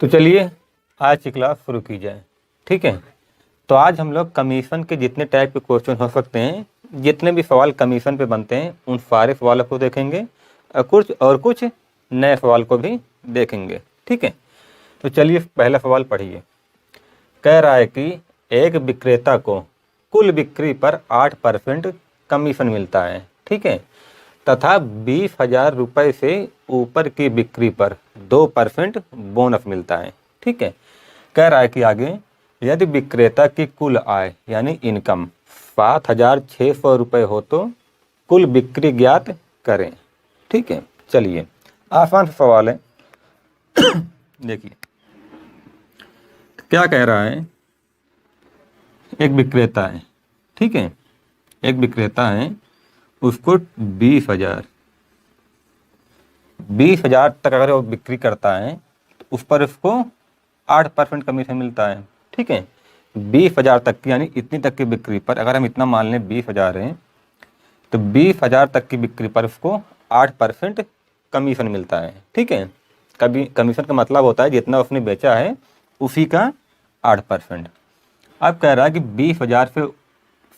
तो चलिए आज की क्लास शुरू की जाए। ठीक है, तो आज हम लोग कमीशन के जितने टाइप के क्वेश्चन हो सकते हैं, जितने भी सवाल कमीशन पे बनते हैं, उन सारे सवालों को देखेंगे और कुछ नए सवाल को भी देखेंगे। ठीक है, तो चलिए पहला सवाल पढ़िए। कह रहा है कि एक विक्रेता को कुल बिक्री पर 8% कमीशन मिलता है। ठीक है, तथा 20,000 रुपये से ऊपर की बिक्री पर 2% बोनस मिलता है। ठीक है, कह रहा है कि आगे यदि विक्रेता की कुल आय यानी इनकम 7,600 रुपये हो तो कुल बिक्री ज्ञात करें। ठीक है, चलिए आसान सवाल है। देखिए क्या कह रहा है। एक विक्रेता है, ठीक है, एक विक्रेता है, उसको 20,000 तक अगर वो बिक्री करता है तो उस पर उसको 8% कमीशन मिलता है। ठीक है, 20,000 तक की यानी इतनी तक की बिक्री पर अगर हम इतना मान लें 20,000 है तो 20,000 तक की बिक्री पर उसको 8% कमीशन मिलता है। ठीक है, कभी कमीशन का मतलब होता है जितना उसने बेचा है उसी का 8%। अब कह रहा है कि 20,000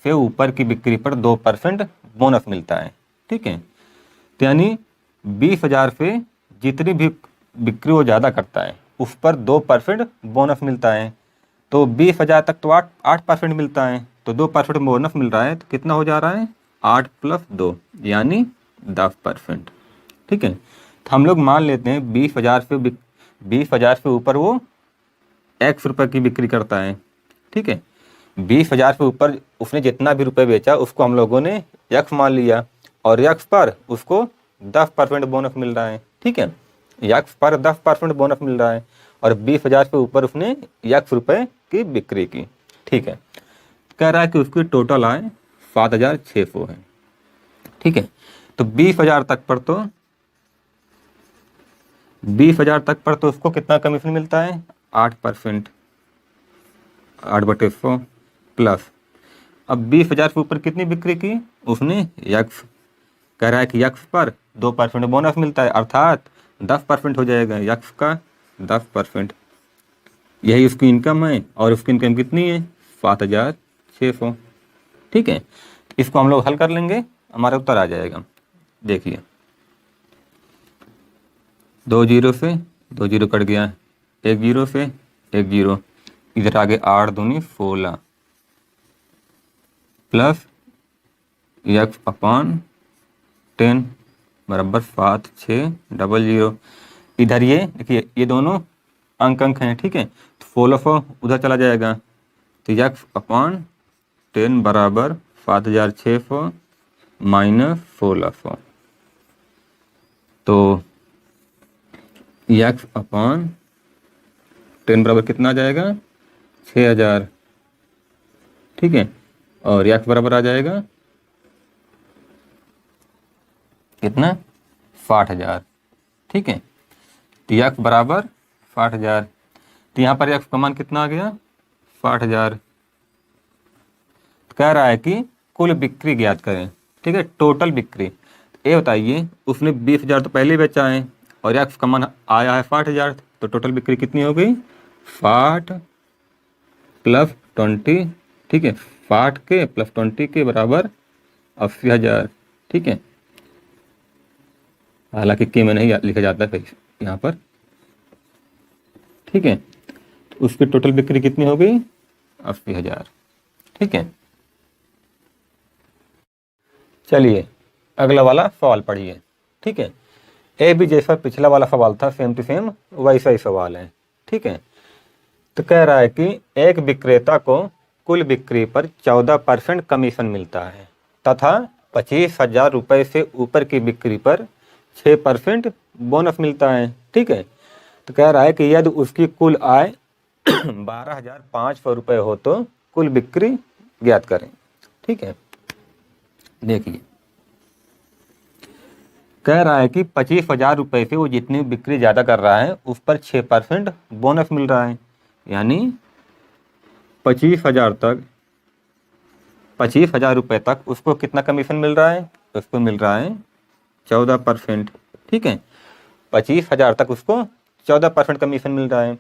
से ऊपर की बिक्री पर 2% बोनस मिलता है। ठीक है, तो यानी 20,000 से जितनी भी बिक्री वो ज़्यादा करता है उस पर 2% बोनस मिलता है। तो 20,000 तक तो 8% मिलता है, तो 2% बोनस मिल रहा है, तो कितना हो जा रहा है 8 + 2 यानी 10%। ठीक है, तो हम लोग मान लेते हैं 20,000 से ऊपर वो X रुपये की बिक्री करता है। ठीक है, 20,000 से ऊपर उसने जितना भी रुपए बेचा उसको हम लोगों ने X मान लिया और X पर उसको 10% बोनस मिल रहा है। ठीक है, X पर 10% बोनस मिल रहा है और 20,000 से ऊपर उसने X रुपये की बिक्री की। ठीक है, कह रहा है कि उसकी टोटल आय 7,600 है। ठीक है, तो 20,000 तक पर तो 20,000 तक पर तो उसको कितना कमीशन मिलता है 8%, 8/100 प्लस अब 20,000 से ऊपर कितनी बिक्री की उसने X, कह रहा है कि X पर 2% बोनस मिलता है अर्थात 10% हो जाएगा X का 10%। यही उसकी इनकम है और उसकी इनकम कितनी है 7,600। ठीक है, इसको हम लोग हल कर लेंगे, हमारा उत्तर आ जाएगा। देखिए 2 जीरो से 2 जीरो कट गया, 1 जीरो से 1 जीरो, इधर आगे 8 दूनी 16 प्लस X/10 बराबर 7,600। इधर ये देखिए ये दोनों अंक हैं। ठीक है, तो 1600 उधर चला जाएगा तो X/10 बराबर 7,600 माइनस 1600, तो X/10 बराबर कितना आ जाएगा 6,000। ठीक है, और X बराबर आ जाएगा कितना 60,000। ठीक है, तो X बराबर 60,000, तो यहाँ पर X का मान कितना आ गया 60,000। कह रहा है कि कुल बिक्री ज्ञात करें। ठीक है, टोटल बिक्री। ये बताइए उसने 20,000 तो पहले ही बेचा है और X का मान आया है 60,000, तो टोटल बिक्री कितनी हो गई 60 + 20। ठीक है, 60 के + 20 के बराबर 80,000। ठीक है, हालांकि के में नहीं लिखा जाता है यहाँ पर। ठीक है, तो उसकी टोटल बिक्री कितनी हो गई 80,000। ठीक है, चलिए अगला वाला सवाल पढ़िए। ठीक है, ए भी जैसा पिछला वाला सवाल था सेम टू सेम वैसा ही सवाल है। ठीक है, तो कह रहा है कि एक विक्रेता को कुल बिक्री पर 14% कमीशन मिलता है तथा 25,000 रुपये से ऊपर की बिक्री पर 6% बोनस मिलता है। ठीक है, तो कह रहा है कि यदि उसकी कुल आय 12,500 रुपये हो तो कुल बिक्री ज्ञात करें। ठीक है, देखिए कह रहा है कि 25,000 रुपये से वो जितनी बिक्री ज़्यादा कर रहा है उस पर 6% बोनस मिल रहा है, यानी 25,000 रुपये तक उसको कितना कमीशन मिल रहा है, उसको मिल रहा है 14%। ठीक है, 25,000 तक उसको 14% कमीशन मिल रहा है।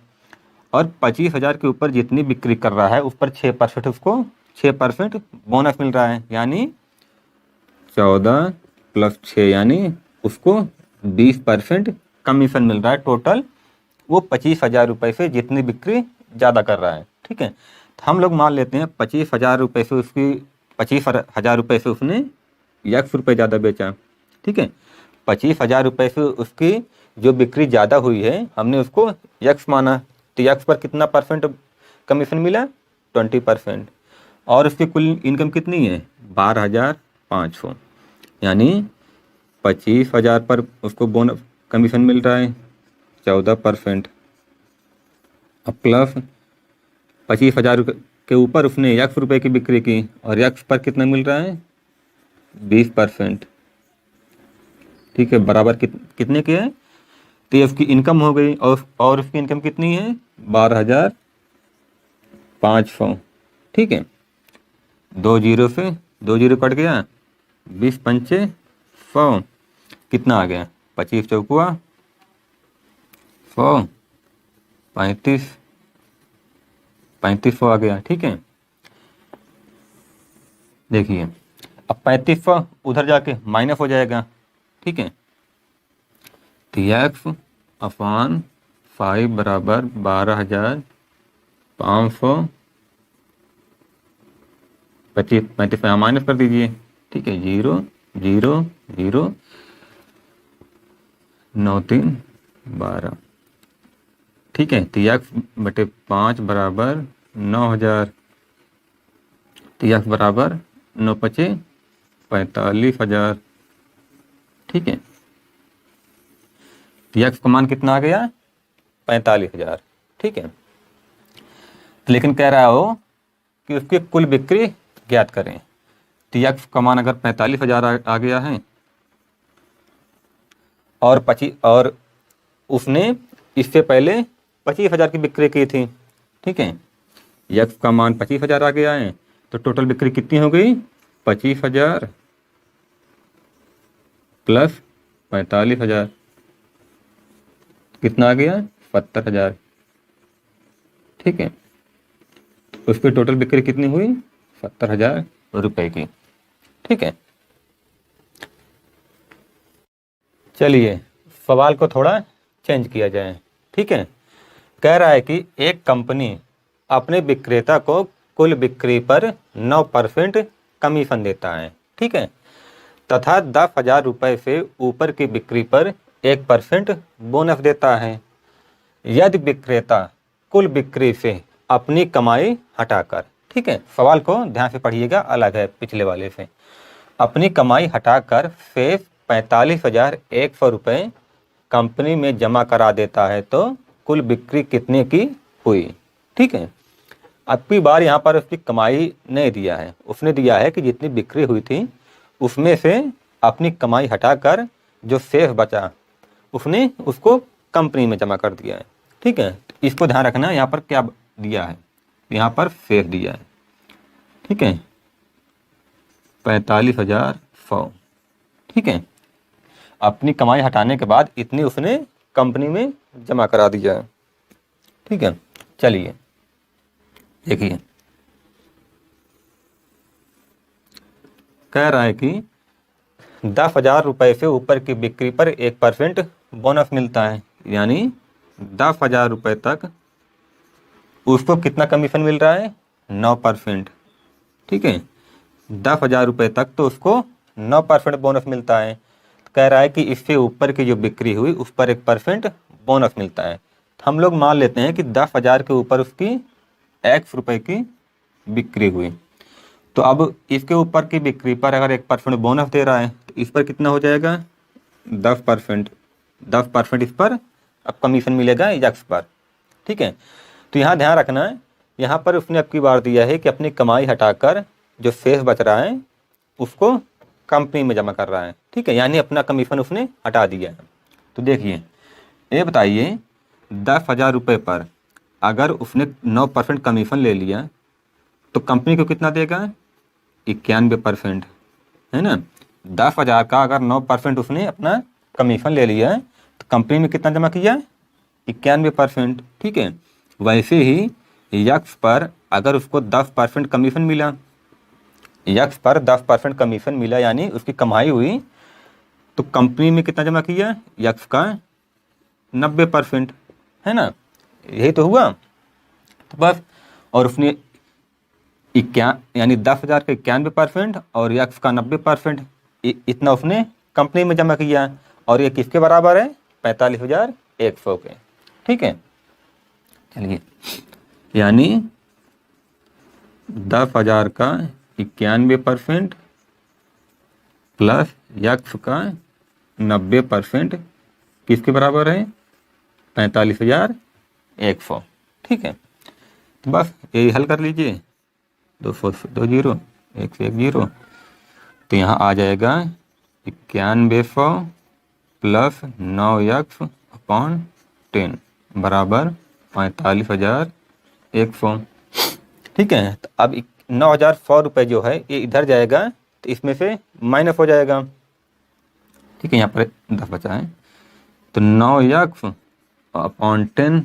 और 25,000 के ऊपर जितनी बिक्री कर रहा है उस पर 6% उसको 6% बोनस मिल रहा है, यानी 14 + 6 यानी उसको 20% कमीशन मिल रहा है टोटल, वो 25,000 रुपये से जितनी बिक्री ज़्यादा कर रहा है। ठीक है, तो हम लोग मान लेते हैं 25,000 रुपये से उसकी 25,000 रुपये से उसने ₹1 ज़्यादा बेचा। ठीक है, 25,000 रुपये से उसकी जो बिक्री ज़्यादा हुई है हमने उसको यक्स माना, तो यक्स पर कितना परसेंट कमीशन मिला? 20%। और उसकी कुल इनकम कितनी है? 12,500, यानी 25,000 पर उसको बोनस कमीशन मिल रहा है 14%, अब प्लस 25,000 के ऊपर उसने ₹1 की बिक्री की और यक्स पर कितना मिल रहा है? 20%। ठीक है, बराबर कितने के हैं? तो ये उसकी इनकम हो गई और उसकी इनकम कितनी है? 12,500। ठीक है, 2 जीरो से 2 जीरो कट गया, 20 पंचे 100, कितना आ गया? 25 चौकुआ 100, 3500 आ गया। ठीक है, देखिए अब 3500 उधर जाके माइनस हो जाएगा। ठीक है, तो x/5 बराबर 12,500, 35 यहाँ माइनस कर दीजिए। ठीक है, 0 0 0 9 3 12। ठीक है, तो x/5 बराबर 9,000, तो x बराबर 9 × 5 = 45,000। ठीक है, तो x का मान कितना आ गया? 45,000। ठीक है, तो लेकिन कह रहा हो कि उसकी कुल बिक्री ज्ञात करें, तो x का मान अगर 45,000 आ गया है और उसने इससे पहले 25,000 की बिक्री की थी। ठीक है, x का मान 25,000 आ गया है, तो टोटल बिक्री कितनी हो गई? 25,000 + 45,000, कितना आ गया? 70,000। ठीक है, उसकी टोटल बिक्री कितनी हुई? 70,000 रुपए की। ठीक है, चलिए सवाल को थोड़ा चेंज किया जाए। ठीक है, कह रहा है कि एक कंपनी अपने विक्रेता को कुल बिक्री पर 9% कमीशन देता है। ठीक है, तथा 10,000 रुपये से ऊपर की बिक्री पर 1% बोनस देता है। यदि विक्रेता कुल बिक्री से अपनी कमाई हटाकर, ठीक है, सवाल को ध्यान से पढ़िएगा, अलग है पिछले वाले से, अपनी कमाई हटाकर शेष 45,100 रुपये कंपनी में जमा करा देता है तो कुल बिक्री कितने की हुई? ठीक है, अब की बार यहाँ पर उसकी कमाई नहीं दिया है, उसने दिया है कि जितनी बिक्री हुई थी उसमें से अपनी कमाई हटाकर जो शेष बचा उसने उसको कंपनी में जमा कर दिया है। ठीक है, इसको ध्यान रखना, यहाँ पर क्या दिया है? यहाँ पर शेष दिया है। ठीक है, 45,100। ठीक है, अपनी कमाई हटाने के बाद इतनी उसने कंपनी में जमा करा दिया है। ठीक है, चलिए देखिए, कह रहा है कि 10,000 रुपये से ऊपर की बिक्री पर 1% बोनस मिलता है, यानी 10,000 रुपये तक उसको कितना कमीशन मिल रहा है? 9%। ठीक है, 10,000 रुपये तक तो उसको 9% बोनस मिलता है। कह रहा है कि इससे ऊपर की जो बिक्री हुई उस पर 1% बोनस मिलता है। हम लोग मान लेते हैं कि 10,000 के ऊपर उसकी x रुपये की बिक्री हुई, तो अब इसके ऊपर की बिक्री पर अगर 1% बोनस दे रहा है तो इस पर कितना हो जाएगा? 10%। 10% इस पर अब कमीशन मिलेगा x पर। ठीक है, तो यहाँ ध्यान रखना है, यहाँ पर उसने अब की बार दिया है कि अपनी कमाई हटाकर जो शेष बच रहा है उसको कंपनी में जमा कर रहा है। ठीक है, यानी अपना कमीशन उसने हटा दिया है। तो देखिए, ये बताइए 10,000 रुपये पर अगर उसने 9% कमीशन ले लिया तो कंपनी को कितना देगा? 91%, है ना। 10,000 का अगर 9% उसने अपना कमीशन ले लिया है तो कंपनी में कितना जमा किया? 91%। ठीक है, वैसे ही यक्स पर अगर उसको 10% कमीशन मिला, यक्स पर 10% कमीशन मिला यानी उसकी कमाई हुई, तो कंपनी में कितना जमा किया, यक्स का 90%, है ना, यही तो हुआ। तो बस, और उसने यानी 10,000 का 91% और यक्स का 90%, इतना उसने कंपनी में जमा किया, और ये किसके बराबर है, 45,100 के। ठीक है, चलिए, यानी 10,000 का 91% प्लस यक्स का 90% किसके बराबर है, 45,100। ठीक है, तो बस यही हल कर लीजिए, 200 से 2 जीरो, 1 से 1 जीरो, तो यहाँ आ जाएगा 9100 प्लस 9x अपॉन 10 बराबर 45,100। ठीक है, तो अब 9,100 रुपये जो है ये इधर जाएगा, तो इसमें से माइनस हो जाएगा। ठीक है, यहाँ पर 10 बचा है, तो 9x अपॉन 10,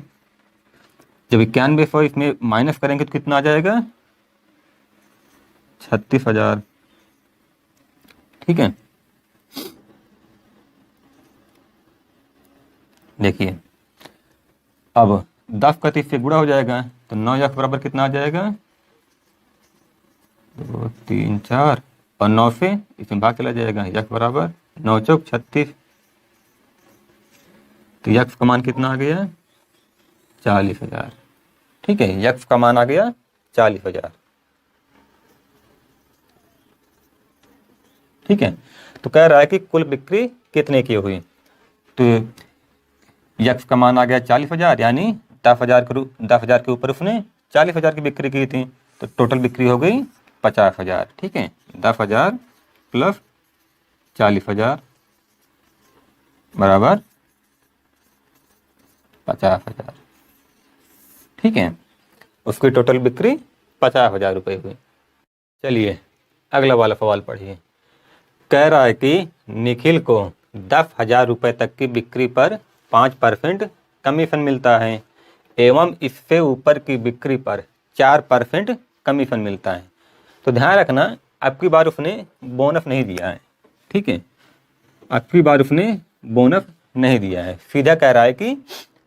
जब 9100 इसमें माइनस करेंगे तो कितना आ जाएगा, 36,000। ठीक है, देखिए अब 10 का 30 से गुणा हो जाएगा, तो 9x बराबर कितना आ जाएगा, 2 3 4, और 9 से इसमें भाग चला जाएगा, यक्स बराबर 9 चौक 36, तो यक्स का मान कितना आ गया, 40,000। ठीक है, यक्स का मान आ गया 40,000। ठीक है, तो कह रहा है कि कुल बिक्री कितने की हुई, तो यक्स का मान आ गया 40,000, यानी 10,000 के ऊपर उसने 40,000 की बिक्री की थी, तो टोटल बिक्री हो गई 50,000। ठीक है, 10,000 प्लस 40,000 बराबर 50,000। ठीक है, उसकी टोटल बिक्री 50,000 रुपये हुई। चलिए अगला वाला सवाल पढ़िए। कह रहा है कि निखिल को 10,000 रुपये तक की बिक्री पर 5% कमीशन मिलता है एवं इससे ऊपर की बिक्री पर 4% कमीशन मिलता है। तो ध्यान रखना, आपकी बार उसने बोनस नहीं दिया है। ठीक है, आपकी बार उसने बोनस नहीं दिया है, सीधा कह रहा है कि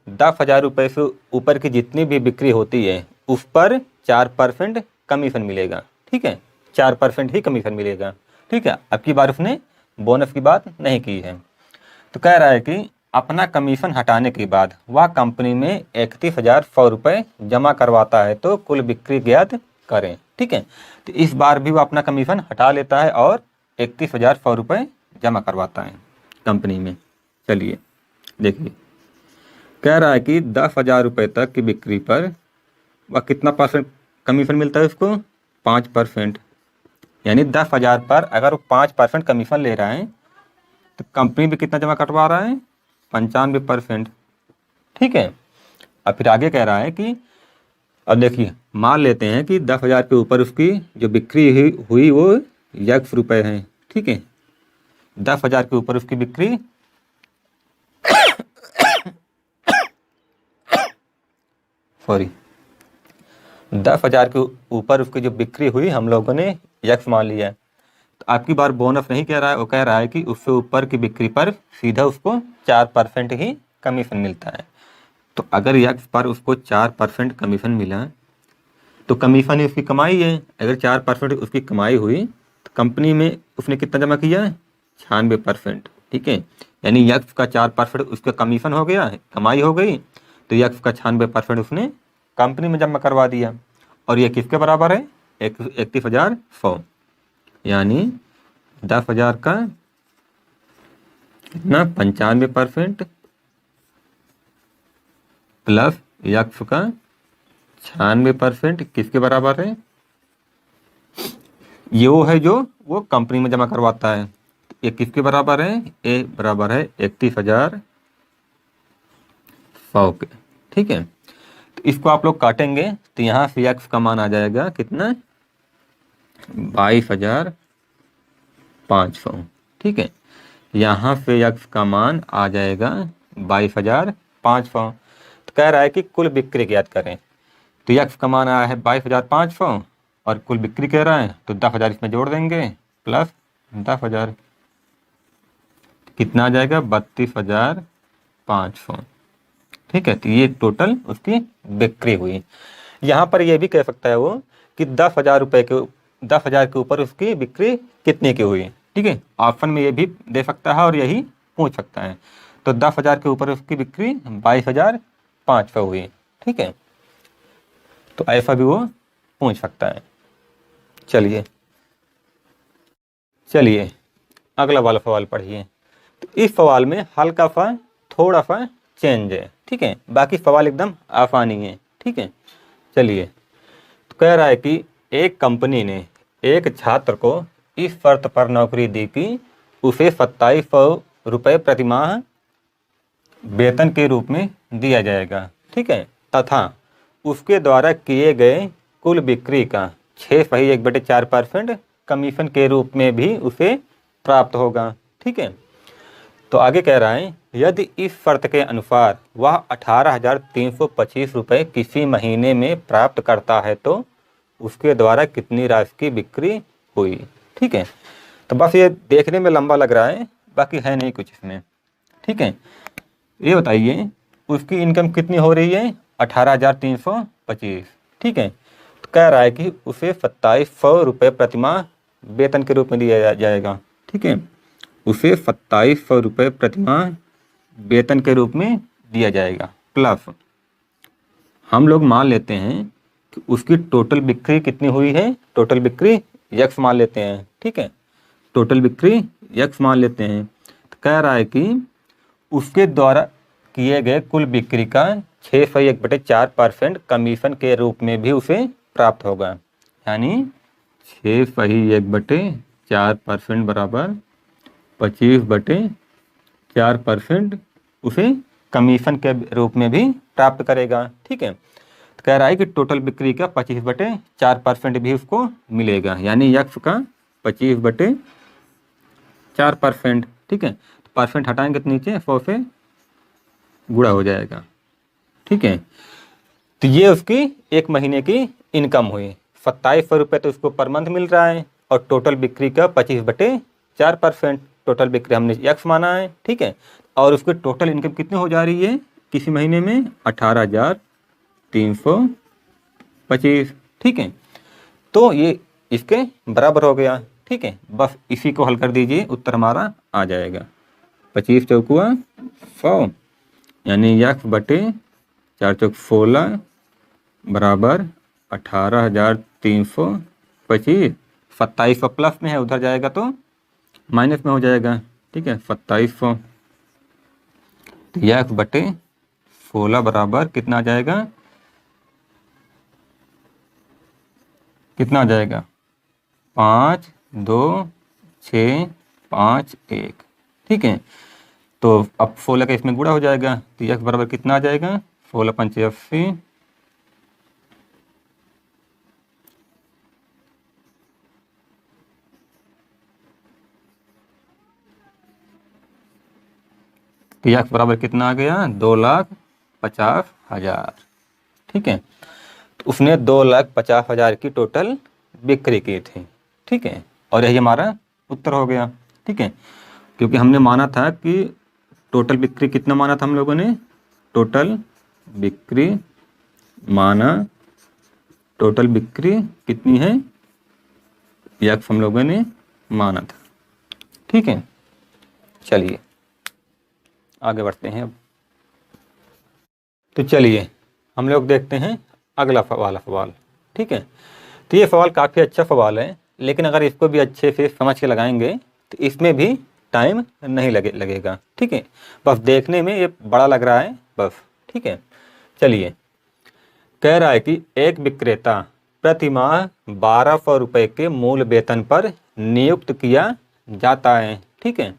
10,000 रुपये से ऊपर की जितनी भी बिक्री होती है उस पर 4% कमीशन मिलेगा। ठीक है, 4% ही कमीशन मिलेगा। ठीक है, आपकी बार उसने बोनस की बात नहीं की है। तो कह रहा है कि अपना कमीशन हटाने के बाद वह कंपनी में 31,100 रुपये जमा करवाता है, तो कुल बिक्री ज्ञात करें। ठीक है, तो इस बार भी वो अपना कमीशन हटा लेता है और 31,100 रुपये जमा करवाता है कंपनी में। चलिए देखिए, कह रहा है कि 10,000 रुपये तक की बिक्री पर वह कितना परसेंट कमीशन मिलता है उसको, 5%, यानी 10,000 पर अगर वो 5% कमीशन ले रहा है तो कंपनी भी कितना जमा करवा रहा है, 95%। ठीक है, अब फिर आगे कह रहा है कि अब देखिए, मान लेते हैं कि 10,000 के ऊपर उसकी जो बिक्री हुई वो यक्स रुपये है। ठीक है, 10,000 के ऊपर उसकी बिक्री सॉरी 10,000 के ऊपर उसकी जो बिक्री हुई हम लोगों ने यक्स मान लिया है। तो आपकी बार बोनस नहीं कह रहा है, वो कह रहा है कि उससे ऊपर की बिक्री पर सीधा उसको 4% ही कमीशन मिलता है। तो अगर यक्स पर उसको 4% कमीशन मिला तो कमीशन ही उसकी कमाई है। अगर 4% उसकी कमाई हुई तो कंपनी में उसने कितना जमा किया है, 96%। ठीक है, यानी यक्स का 4% उसका कमीशन हो गया, कमाई हो गई, तो यक्स का 96% उसने कंपनी में जमा करवा दिया। और ये किसके बराबर है, 31,100, यानी 10,000 का कितना 95% प्लस यक्स का 96% किसके बराबर है, ये वो है जो वो कंपनी में जमा करवाता है। ये किसके बराबर है, ए बराबर है 31,100 के। ठीक है, तो इसको आप लोग काटेंगे तो यहाँ से यक्स का मान आ जाएगा कितना, 22,500। ठीक है, यहाँ से यक्स का मान आ जाएगा 22,500। तो कह रहा है कि कुल बिक्री ज्ञात करें। तो यक्स का मान आया है 22,500 और कुल बिक्री कह रहा है, तो 10,000 इसमें जोड़ देंगे प्लस 10,000, कितना आ जाएगा 32,500। ठीक है, तो ये टोटल उसकी बिक्री हुई। यहाँ पर ये भी कह सकता है वो कि 10,000 रुपये के 10,000 के ऊपर उसकी बिक्री कितने की हुई। ठीक है, ऑप्शन में ये भी दे सकता है और यही पूछ सकता है। तो 10,000 के ऊपर उसकी बिक्री 22,500 हुई। ठीक है, तो ऐसा भी वो पूछ सकता है। चलिए अगला वाला सवाल पढ़िए। तो इस सवाल में हल्का सा थोड़ा सा चेंज है। ठीक है, बाकी सवाल एकदम आसानी है। ठीक है, चलिए, तो कह रहा है कि एक कंपनी ने एक छात्र को इस शर्त पर नौकरी दी कि उसे 2700 रुपये प्रतिमाह वेतन के रूप में दिया जाएगा। ठीक है, तथा उसके द्वारा किए गए कुल बिक्री का 6.1/4% कमीशन के रूप में भी उसे प्राप्त होगा। ठीक है, तो आगे कह रहा है यदि इस शर्त के अनुसार वह 18,325 रुपये किसी महीने में प्राप्त करता है तो उसके द्वारा कितनी राशि की बिक्री हुई। ठीक है, तो बस ये देखने में लंबा लग रहा है, बाकी है नहीं कुछ इसमें। ठीक है, ये बताइए उसकी इनकम कितनी हो रही है 18,325। ठीक है, तो कह रहा है कि उसे 2700 रुपये प्रतिमाह वेतन के रूप में दिया जाएगा। ठीक है, उसे 2700 रुपये प्रतिमाह वेतन के रूप में दिया जाएगा, प्लस हम लोग मान लेते हैं कि उसकी टोटल बिक्री कितनी हुई है। टोटल बिक्री यक्स मान लेते हैं। ठीक है, टोटल बिक्री यक्स मान लेते हैं। तो कह रहा है कि उसके द्वारा किए गए कुल बिक्री का 6.1/4% कमीशन के रूप में भी उसे प्राप्त होगा। यानी 6.1/4% बराबर 25/4% उसे कमीशन के रूप में भी प्राप्त करेगा। ठीक है, तो कह रहा है कि टोटल बिक्री का 25/4% भी उसको मिलेगा, यानी यक्स का 25/4%। ठीक है, तो परसेंट हटाएंगे तो नीचे 100 से गुणा हो जाएगा। ठीक है, तो ये उसकी एक महीने की इनकम हुई। 2700 रुपये तो उसको पर मंथ मिल रहा है और टोटल बिक्री का 25/4% टोटल बिक्री हमने यक्स माना है। ठीक है, और उसकी टोटल इनकम कितनी हो जा रही है किसी महीने में 18,325। ठीक है, तो ये इसके बराबर हो गया। ठीक है, बस इसी को हल कर दीजिए, उत्तर हमारा आ जाएगा 25 चौकुआ 100, यानी यक्स बटे 4 चौक 16 बराबर 18,325। 2700 प्लस में है, उधर जाएगा तो माइनस में हो जाएगा। ठीक है, 2700 तो यक्स बटे 16 बराबर कितना आ जाएगा, कितना आ जाएगा 5, 2, 6, 5, 1। ठीक है, तो अब 16 का इसमें गुणा हो जाएगा, तो यक्स बराबर कितना आ जाएगा 16 पंचे 80, तो यक्स बराबर कितना आ गया 2,50,000। ठीक है, तो उसने 2,50,000 की टोटल बिक्री की थी। ठीक है, और यही हमारा उत्तर हो गया। ठीक है, क्योंकि हमने माना था कि टोटल बिक्री कितना माना था हम लोगों ने, टोटल बिक्री माना, टोटल बिक्री कितनी है यक्स हम लोगों ने माना था। ठीक है, चलिए आगे बढ़ते हैं अब। तो चलिए हम लोग देखते हैं अगला वाला सवाल। ठीक है, तो ये सवाल काफ़ी अच्छा सवाल है, लेकिन अगर इसको भी अच्छे से समझ के लगाएंगे तो इसमें भी टाइम नहीं लगेगा। ठीक है, बस देखने में ये बड़ा लग रहा है बस। ठीक है, चलिए, कह रहा है कि एक विक्रेता प्रति माह 1,200 रुपये के मूल वेतन पर नियुक्त किया जाता है। ठीक है,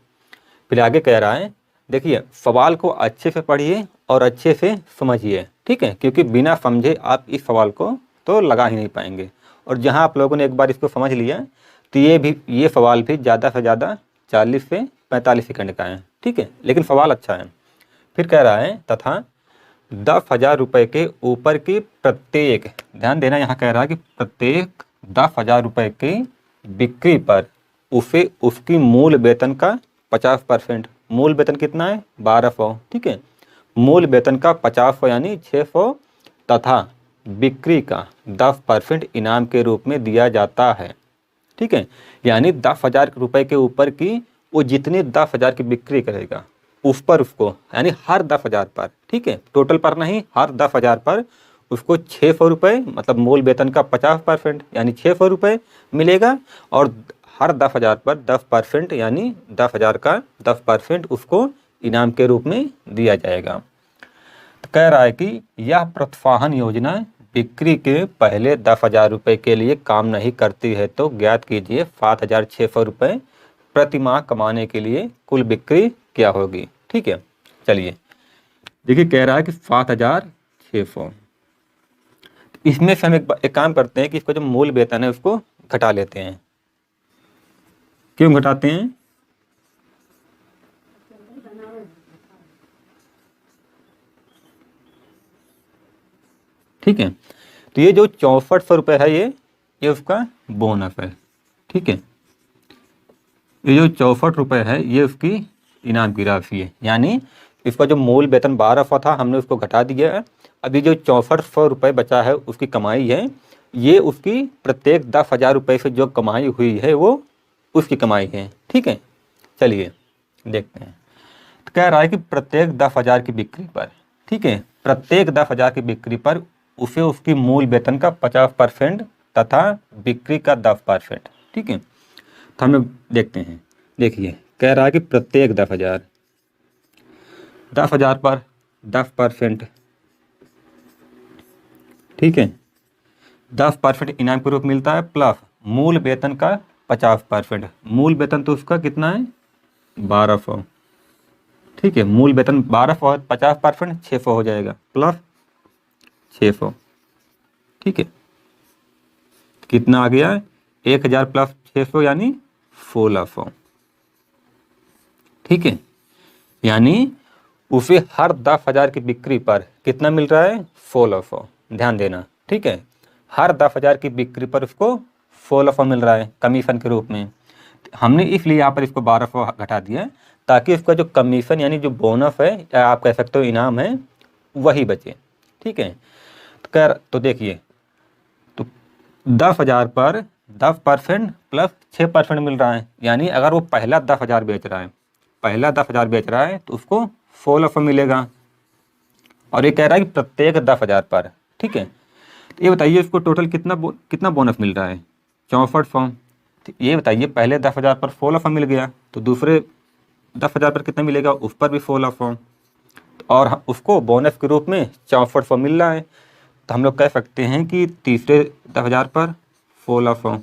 फिर आगे कह रहा है, देखिए सवाल को अच्छे से पढ़िए और अच्छे से समझिए। ठीक है, क्योंकि बिना समझे आप इस सवाल को तो लगा ही नहीं पाएंगे, और जहां आप लोगों ने एक बार इसको समझ लिया तो ये सवाल भी ज़्यादा से ज़्यादा 40 से 45 सेकंड का है। ठीक है, लेकिन सवाल अच्छा है। फिर कह रहा है तथा 10,000 रुपये के ऊपर की प्रत्येक, ध्यान देना यहाँ कह रहा है कि प्रत्येक 10,000 रुपये की बिक्री पर उसे उसकी मूल वेतन का 50%, मूल वेतन कितना है 1200, ठीक है, मूल वेतन का 50 यानी 600 तथा बिक्री का 10% इनाम के रूप में दिया जाता है, ठीक है। यानी 10,000 रुपये के ऊपर की वो जितनी 10,000 की बिक्री करेगा उस पर उसको, यानी हर 10,000 पर, ठीक है, टोटल पर नहीं, हर 10,000 पर उसको 600 रुपये, मतलब मूल वेतन का 50% यानी 600 रुपये मिलेगा, और हर 10,000 पर 10% यानी 10,000 का 10% उसको इनाम के रूप में दिया जाएगा। तो कह रहा है कि यह प्रोत्साहन योजना बिक्री के पहले 10,000 रुपये के लिए काम नहीं करती है, तो ज्ञात कीजिए 7,600 रुपये प्रति माह कमाने के लिए कुल बिक्री क्या होगी, ठीक है। चलिए देखिए, कह रहा है कि 7,600, इसमें से हम एक काम करते हैं कि इसका जो मूल वेतन है उसको घटा लेते हैं। क्यों घटाते हैं? ठीक है, तो ये जो 6400 रुपये है ये उसका बोनस है, ठीक है। ये जो 64 रुपये है ये उसकी इनाम की राशि है, यानी इसका जो मूल वेतन 1200 था हमने उसको घटा दिया है। अभी जो 6400 रुपये बचा है उसकी कमाई है, ये उसकी प्रत्येक 10,000 रुपये से जो कमाई हुई है वो उसकी कमाई है, ठीक है। चलिए देखते हैं, तो कह रहा है कि प्रत्येक 10,000 की बिक्री पर, ठीक है, प्रत्येक 10,000 की बिक्री पर उसे उसकी मूल वेतन का 50% तथा बिक्री का 10%, ठीक है। तो हम लोग देखते हैं, देखिए कह रहा है कि प्रत्येक 10,000 पर 10%, ठीक है, 10% इनाम के रूप मिलता है, प्लस मूल वेतन का 50%, मूल वेतन तो उसका कितना है 1200, ठीक है, मूल वेतन 1200 है, 50% 600 हो जाएगा, प्लस 600, ठीक है, कितना आ गया 1,000 प्लस 600 यानी 1600, ठीक है। यानी उसे हर 10,000 की बिक्री पर कितना मिल रहा है 1600, ध्यान देना, ठीक है, हर 10,000 की बिक्री पर उसको 1600 मिल रहा है कमीशन के रूप में। हमने इसलिए यहाँ पर इसको 1200 घटा दिया ताकि उसका जो कमीशन यानी जो बोनस है या आप कह सकते हो इनाम है वही बचे, ठीक है। तो देखिए, तो 10,000 पर 10% प्लस 6% मिल रहा है, यानी अगर वो पहला 10,000 बेच रहा है, पहला 10,000 बेच रहा है तो उसको 1600 मिलेगा, और ये कह रहा है कि प्रत्येक 10,000 पर, ठीक है। तो ये बताइए इसको टोटल कितना बोनस मिल रहा है 6400। तो ये बताइए पहले 10,000 पर 1600 मिल गया, तो दूसरे 10,000 पर कितना मिलेगा, उस पर भी 1600, और उसको बोनस के रूप में 6400 मिल रहा है। तो हम लोग कह सकते हैं कि तीसरे 10,000 पर 1600,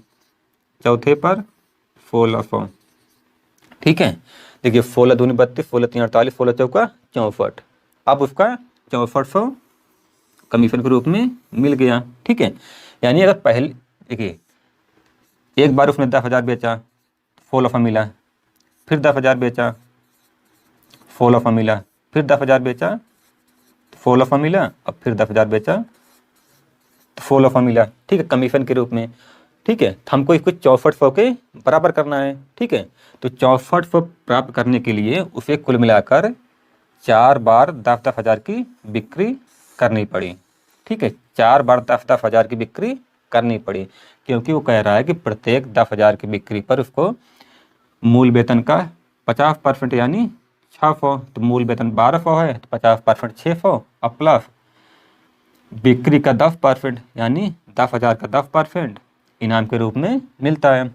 चौथे पर 1600, ठीक है। देखिए 16 दूनी 32, 16 तीन 48, 16 चौका 64, अब उसका 6400 कमीशन के रूप में मिल गया, ठीक है। यानी अगर पहले देखिए एक बार उसने 10,000 बेचा 1600 मिला, फिर 10,000 बेचा 1600 मिला, फिर 10,000 बेचा 1600 मिला, अब फिर 10,000 बेचा 1600 मिला, ठीक है, कमीशन के रूप में, ठीक है। तो हमको इसको 6400 के बराबर करना है, ठीक है। तो 6400 प्राप्त करने के लिए उसे कुल मिलाकर 4 बार 10,000 की बिक्री करनी पड़ी, ठीक है, 4 बार 10,000 की बिक्री करनी पड़ी, क्योंकि वो कह रहा है कि प्रत्येक 10,000 की बिक्री पर उसको मूल वेतन का 50% यानी 600, तो मूल वेतन 1200 है तो 50% 600, अब प्लस बिक्री का 10% यानी 10,000 का 10% इनाम के रूप में मिलता है,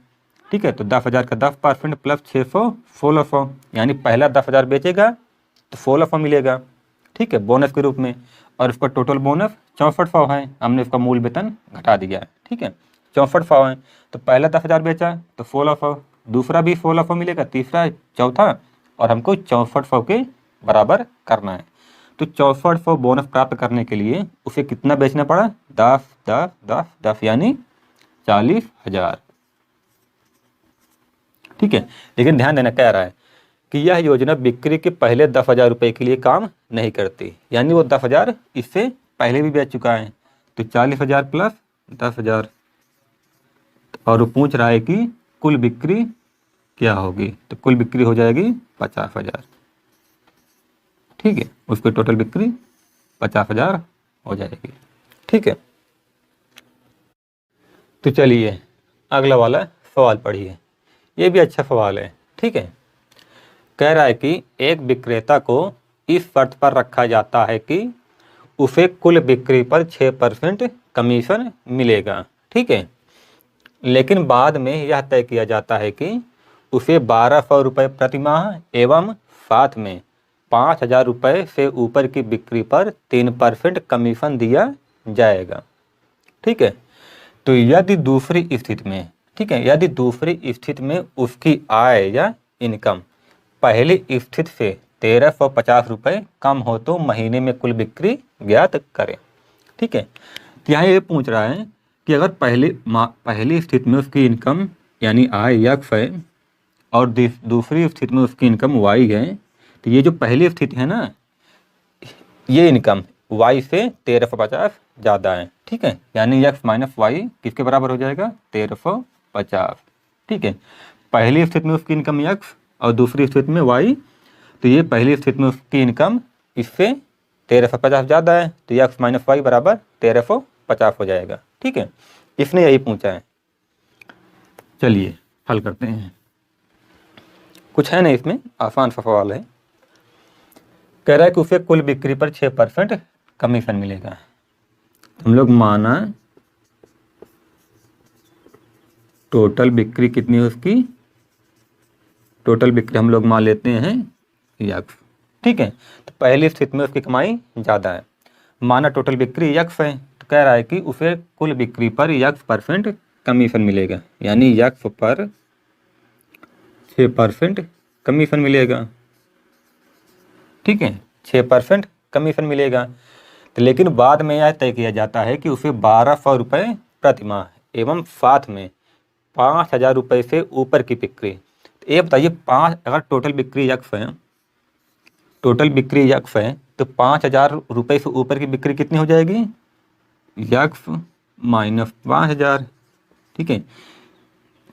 ठीक है। तो 10,000 का 10% प्लस 600 1600, यानी पहला 10,000 बेचेगा तो 1600 मिलेगा, ठीक है, बोनस के रूप में, और उसका टोटल बोनस 6400 है, हमने उसका मूल वेतन घटा दिया है, ठीक है, 6400 है। तो पहला 10,000 बेचा तो 1600, दूसरा भी 1600 मिलेगा, तीसरा चौथा, और हमको 6400 के बराबर करना है। तो 6400 बोनस प्राप्त करने के लिए उसे कितना बेचना पड़ा 10 10 10 10 यानी 40,000, ठीक है। लेकिन ध्यान देना कह रहा है कि यह योजना बिक्री के पहले 10,000 रुपये के लिए काम नहीं करती, यानी वो 10,000 इससे पहले भी बेच चुका है। तो 40,000 प्लस 10,000, और वो पूछ रहा है कि कुल बिक्री क्या होगी, तो कुल बिक्री हो जाएगी 50,000। ठीक है, उसकी टोटल बिक्री 50,000 हो जाएगी। ठीक है, तो चलिए अगला वाला सवाल पढ़िए, ये भी अच्छा सवाल है। ठीक है, कह रहा है कि एक विक्रेता को इस शर्त पर रखा जाता है कि उसे कुल बिक्री पर 6% कमीशन मिलेगा। ठीक है, लेकिन बाद में यह तय किया जाता है कि उसे 1,200 रुपये प्रति माह एवं साथ में 5,000 रुपये से ऊपर की बिक्री पर 3% कमीशन दिया जाएगा। ठीक है, तो यदि दूसरी स्थिति में, ठीक है, यदि दूसरी स्थिति में उसकी आय या इनकम पहली स्थिति से 1,350 रुपये कम हो तो महीने में कुल बिक्री ज्ञात करें। ठीक है, तो यहाँ ये पूछ रहा है कि अगर पहली स्थिति में उसकी इनकम यानी आय x है और दूसरी स्थिति में उसकी इनकम y है, तो ये जो पहली स्थिति है ना, ये इनकम y से 1,350 ज़्यादा है। ठीक है, यानी x माइनस वाई किसके बराबर हो जाएगा, 1,350। ठीक है, पहली स्थिति में उसकी इनकम x और दूसरी स्थिति में y, तो ये पहली स्थिति में उसकी इनकम इससे 1,350 ज़्यादा है, तो x माइनस वाई बराबर 1,350 हो जाएगा। ठीक है, इसने यही पूछा है। चलिए हल करते हैं, कुछ है ना इसमें, आसान सा सवाल है। कह रहा है कि उसे कुल बिक्री पर 6% कमीशन मिलेगा। हम लोग माना टोटल बिक्री कितनी है उसकी, टोटल बिक्री हम लोग मान लेते हैं x। ठीक है, तो पहली स्थिति में उसकी कमाई ज़्यादा है, माना टोटल बिक्री x है, तो कह रहा है कि उसे कुल बिक्री पर x% कमीशन मिलेगा, यानी x पर 6% कमीशन मिलेगा। ठीक है, 6% कमीशन मिलेगा। तो लेकिन बाद में यह तय किया जाता है कि उसे 1,200 रुपये प्रति माह एवं साथ में 5,000 रुपये से ऊपर की बिक्री। तो ये बताइए, अगर टोटल बिक्री x है, टोटल बिक्री x है, तो 5,000 रुपये से ऊपर की बिक्री कितनी हो जाएगी, x माइनस 5,000। ठीक है,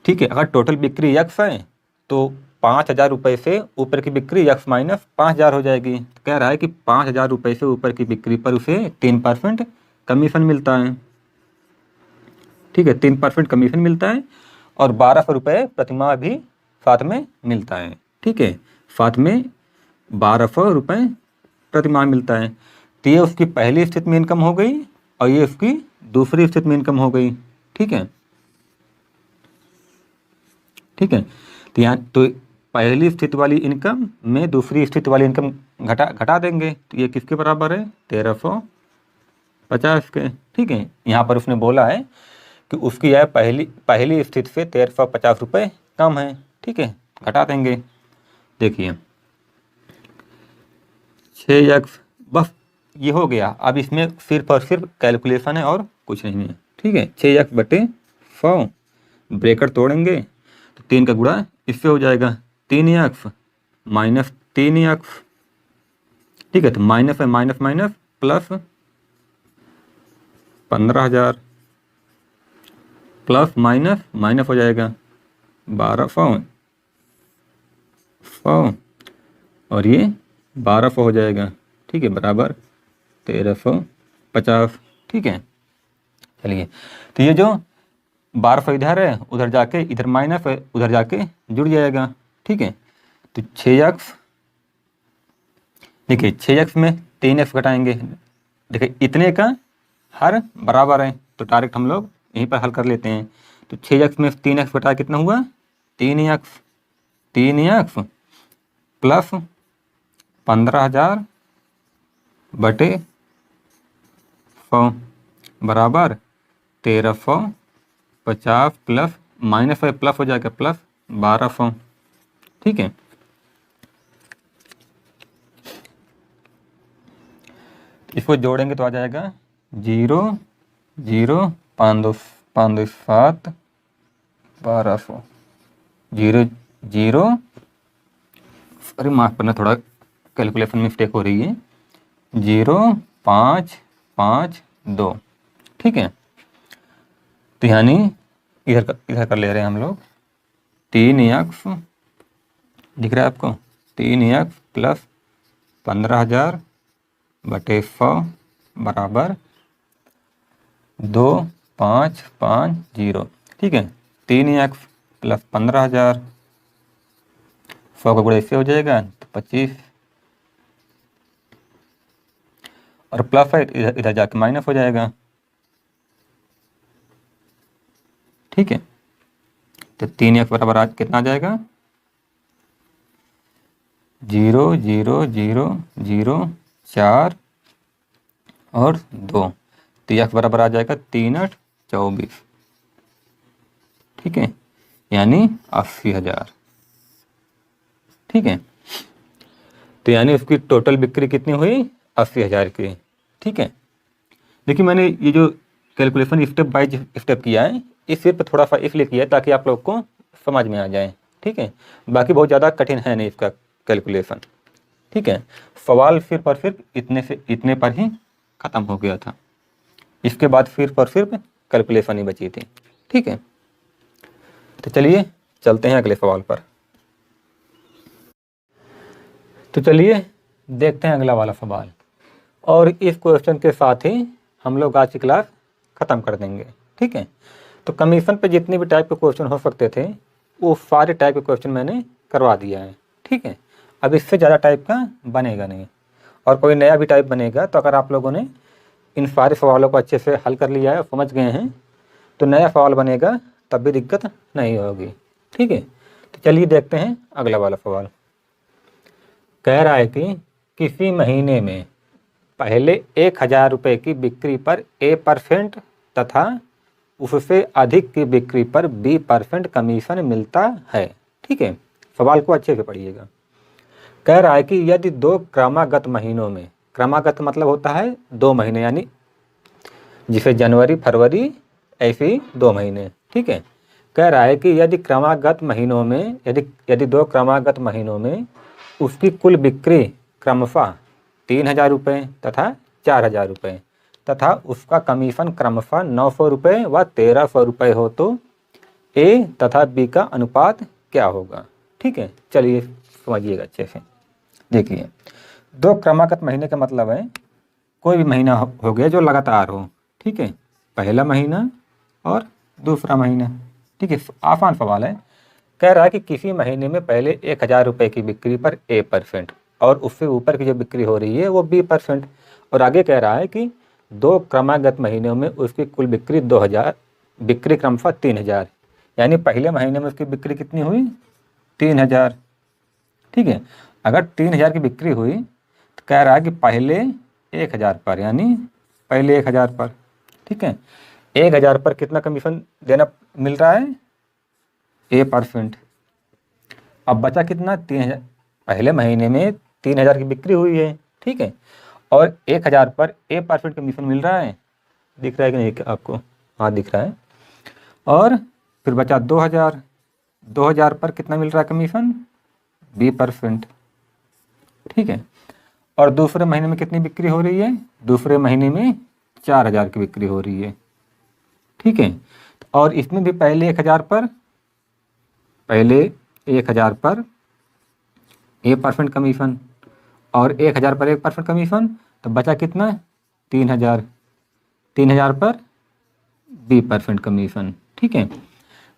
ठीक है, अगर टोटल बिक्री x है तो 5,000 रुपये से ऊपर की बिक्री x माइनस 5,000 हो जाएगी। तो कह रहा है कि 5,000 रुपये से ऊपर की बिक्री पर उसे 3% कमीशन मिलता है। ठीक है, 3% कमीशन मिलता है और 1,200 रुपये प्रति माह भी साथ में मिलता है। ठीक है, साथ में 1,200 रुपये प्रति माह मिलता है। तो ये उसकी पहली स्थिति में इनकम हो गई और ये उसकी दूसरी स्थिति में इनकम हो गई। ठीक है, ठीक है, तो यहाँ तो पहली स्थिति वाली इनकम में दूसरी स्थिति वाली इनकम घटा देंगे, तो ये किसके बराबर है, 1,350 के। ठीक है, यहाँ पर उसने बोला है कि उसकी आय पहली स्थिति से 1,350 रुपये कम है। ठीक है, घटा देंगे। देखिए 6x, बस ये हो गया। अब इसमें सिर्फ और सिर्फ कैलकुलेशन है और कुछ नहीं है। ठीक है, 6x बटे 100, ब्रेकेट तोड़ेंगे तो 3 का गुणा इससे हो जाएगा 3x माइनस 3x। ठीक है, तो माइनस है, minus minus plus 15,000 plus minus minus हो जाएगा 1,200 और ये 1,200 हो जाएगा। ठीक है, बराबर 1,350। ठीक है, चलिए, तो ये जो 1,200 इधर है, उधर जाके इधर माइनस है, उधर जाके जुड़ जाएगा। ठीक है, तो 6x, देखिए 6x में 3x घटाएंगे, देखिए इतने का हर बराबर है, तो डायरेक्ट हम लोग यहीं पर हल कर लेते हैं। तो 6x में 3x घटा कितना हुआ, 3x प्लस 15,000 बटे 100 बराबर 1,350 प्लस माइनस है प्लस हो जाएगा प्लस 1,200। ठीक है, इसको जोड़ेंगे तो आ जाएगा 0 0 5 2 7 1,200 0 0 अरे माफ़ करना, थोड़ा कैलकुलेशन मिस्टेक हो रही है। 0,552, ठीक है। तो यानी इधर कर ले रहे हैं हम लोग 3x, दिख रहा है आपको, 3x प्लस 15,000 बटे 100 बराबर 2,550, ठीक है। 3x प्लस 15,000, 100 का गुणा इससे हो जाएगा तो 25, और प्लस है इधर जाके माइनस हो जाएगा, ठीक है। तो 3x बराबर आज कितना आ जाएगा, 0,0,0,0,4 और 2, तो x बराबर आ जाएगा 3,8 24, ठीक है, यानी 80,000, ठीक है। तो यानी उसकी टोटल बिक्री कितनी हुई, 80,000 की, ठीक है। देखिए मैंने ये जो कैलकुलेशन स्टेप बाय स्टेप किया है, इस सिर्फ थोड़ा सा इसलिए किया है ताकि आप लोग को समझ में आ जाए, ठीक है। बाकी बहुत ज़्यादा कठिन है नहीं इसका कैलकुलेशन, ठीक है। सवाल सिर्फ और सिर्फ इतने से इतने पर ही ख़त्म हो गया था, इसके बाद सिर्फ और सिर्फ कैलकुलेशन ही बची थी, ठीक है। तो चलिए चलते हैं अगले सवाल पर। तो चलिए देखते हैं अगला वाला सवाल, और इस क्वेश्चन के साथ ही हम लोग आज की क्लास ख़त्म कर देंगे, ठीक है। तो कमीशन पे जितने भी टाइप के क्वेश्चन हो सकते थे वो सारे टाइप के क्वेश्चन मैंने करवा दिया है, ठीक है। अब इससे ज़्यादा टाइप का बनेगा नहीं, और कोई नया भी टाइप बनेगा तो अगर आप लोगों ने इन सारे सवालों को अच्छे से हल कर लिया है और समझ गए हैं तो नया सवाल बनेगा, तब भी दिक्कत नहीं होगी, ठीक है। तो चलिए देखते हैं अगला वाला सवाल। कह रहा है कि किसी महीने में पहले 1,000 रुपये की बिक्री पर A% तथा उससे अधिक की बिक्री पर B% कमीशन मिलता है, ठीक है। सवाल को अच्छे से पढ़िएगा। कह रहा है कि यदि 2 क्रमागत महीनों में, क्रमागत मतलब होता है 2 महीने, यानी जिसे जनवरी फरवरी ऐसे ही 2 महीने, ठीक है। कह रहा है कि यदि क्रमागत महीनों में यदि 2 क्रमागत महीनों में उसकी कुल बिक्री क्रमशः 3,000 रुपये तथा 4,000 रुपये तथा उसका कमीशन क्रमशः 900 रुपये व 1,300 रुपये हो तो A तथा B का अनुपात क्या होगा, ठीक है। चलिए समझिएगा अच्छे से। देखिए 2 क्रमागत महीने का मतलब है कोई भी महीना हो गया जो लगातार हो, ठीक है। पहला महीना और दूसरा महीना, ठीक है। आसान सवाल है। कह रहा है कि किसी महीने में पहले 1,000 रुपये की बिक्री पर A% और उससे ऊपर की जो बिक्री हो रही है वो B%, और आगे कह रहा है कि 2 क्रमागत महीनों में उसकी कुल बिक्री 2,000, बिक्री क्रमशः 3,000, यानी पहले महीने में उसकी बिक्री कितनी हुई, 3,000, ठीक है। अगर 3,000 की बिक्री हुई तो कह रहा है कि पहले 1,000 पर, यानी पहले 1,000 पर, ठीक है। 1,000 पर कितना कमीशन देना मिल रहा है, A%। अब बचा कितना, 3,000, पहले महीने में 3,000 की बिक्री हुई है, ठीक है, और 1,000 पर A% कमीशन मिल रहा है, दिख रहा है कि नहीं आपको, हाँ दिख रहा है। और फिर बचा 2,000, 2,000 पर कितना मिल रहा है कमीशन, B%, ठीक है। और दूसरे महीने में कितनी बिक्री हो रही है, दूसरे महीने में 4,000 की बिक्री हो रही है, ठीक है। और इसमें भी पहले 1,000 पर A% कमीशन और 1,000 पर 1% कमीशन, तो बचा कितना, 3,000, 3,000 पर B% कमीशन, ठीक है।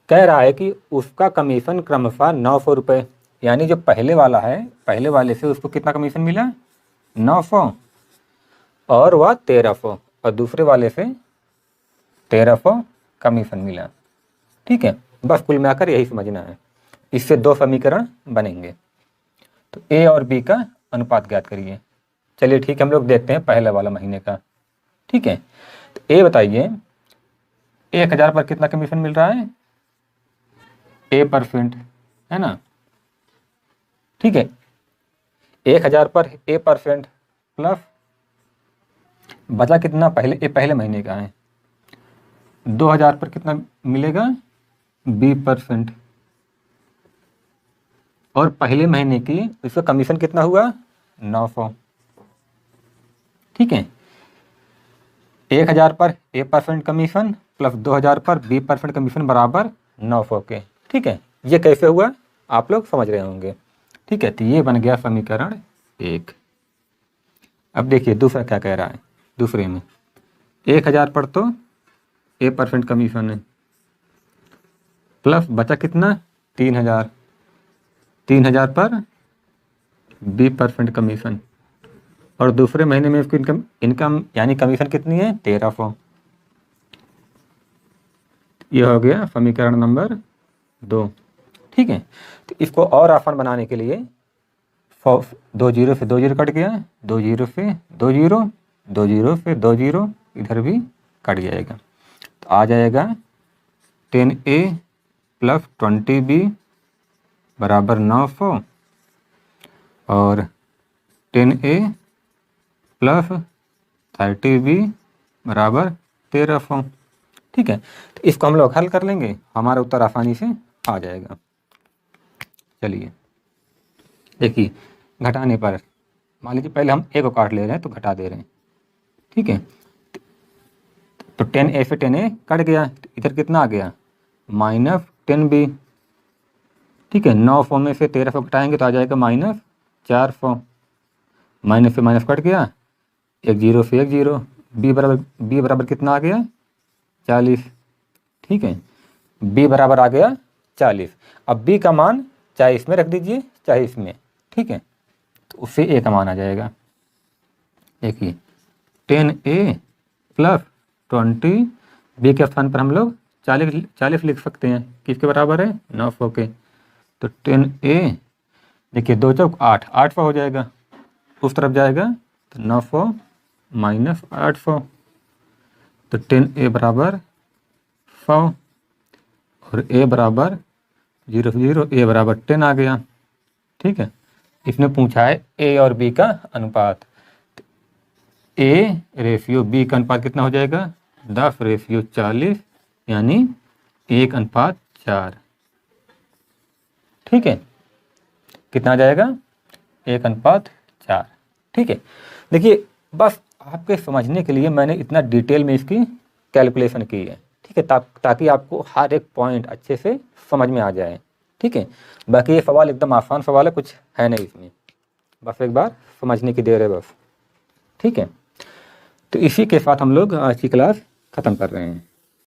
कह रहा है कि उसका कमीशन क्रमशः 900 रुपये, यानी जो पहले वाला है, पहले वाले से उसको कितना कमीशन मिला, 900, और वह 1,300, और दूसरे वाले से 1,300 कमीशन मिला, ठीक है। बस कुल मिलाकर यही समझना है। इससे 2 समीकरण बनेंगे। तो A और B का अनुपात ज्ञात करिए। चलिए ठीक है, हम लोग देखते हैं पहले वाला महीने का, ठीक है। तो A बताइए, 1,000 पर कितना कमीशन मिल रहा है, A%, है ना, ठीक है। 1,000 पर A% प्लस बचा कितना, पहले महीने का है, 2,000 पर कितना मिलेगा, B%, और पहले महीने की इसका कमीशन कितना हुआ 900। ठीक है, 1000 पर A% कमीशन प्लस 2000 पर B% कमीशन बराबर 900 के। ठीक है, ये कैसे हुआ आप लोग समझ रहे होंगे। ठीक है, तो ये बन गया समीकरण 1। अब देखिए दूसरा क्या कह रहा है। दूसरे में 1000 पर तो A% कमीशन है प्लस बचा कितना 3000, 3000 पर B% कमीशन और दूसरे महीने में इसकी इनकम यानी कमीशन कितनी है 1300। यह हो गया समीकरण नंबर 2। ठीक है, तो इसको और आसान बनाने के लिए 2 जीरो से 2 जीरो कट गया, 2 जीरो से 2 जीरो, 2 जीरो से 2 जीरो इधर भी कट जाएगा, तो आ जाएगा 10A प्लस 20B बराबर 900 और 10A प्लस 30B बराबर 1300। ठीक है, तो इसको हम लोग हल कर लेंगे, हमारा उत्तर आसानी से आ जाएगा। चलिए देखिए, घटाने पर मान लीजिए पहले हम A को काट ले रहे हैं तो घटा दे रहे हैं। ठीक है, तो 10A से 10A कट गया, तो इधर कितना आ गया माइनस 10B। ठीक है, 900 में से 1300 घटाएंगे तो आ जाएगा माइनस 400। माइनस से माइनस कट गया, 1 जीरो से 1 जीरो, B बराबर कितना आ गया 40। ठीक है, B बराबर आ गया 40। अब B का मान चाहे इसमें रख दीजिए चाहे इसमें। ठीक है, तो उससे A का मान आ जाएगा। देखिए 10A प्लस 20, B के स्थान पर हम लोग 40 लिख सकते हैं, किसके बराबर है 900 के। तो 10A देखिए 2 चौक 8, 800 हो जाएगा, उस तरफ जाएगा तो 900 माइनस 800, तो 10A बराबर 100 और A बराबर 0 0, A बराबर 10 आ गया। ठीक है, इसने पूछा है A और B का अनुपात। A रेशियो B का अनुपात कितना हो जाएगा 10:40 यानी 1:4। ठीक है, कितना आ जाएगा 1:4। ठीक है, देखिए बस आपके समझने के लिए मैंने इतना डिटेल में इसकी कैलकुलेशन की है। ठीक है, ताकि आपको हर एक पॉइंट अच्छे से समझ में आ जाए। ठीक है, बाकी ये सवाल एकदम आसान सवाल है, कुछ है नहीं इसमें, बस एक बार समझने की देर है बस। ठीक है, तो इसी के साथ हम लोग आज की क्लास ख़त्म कर रहे हैं।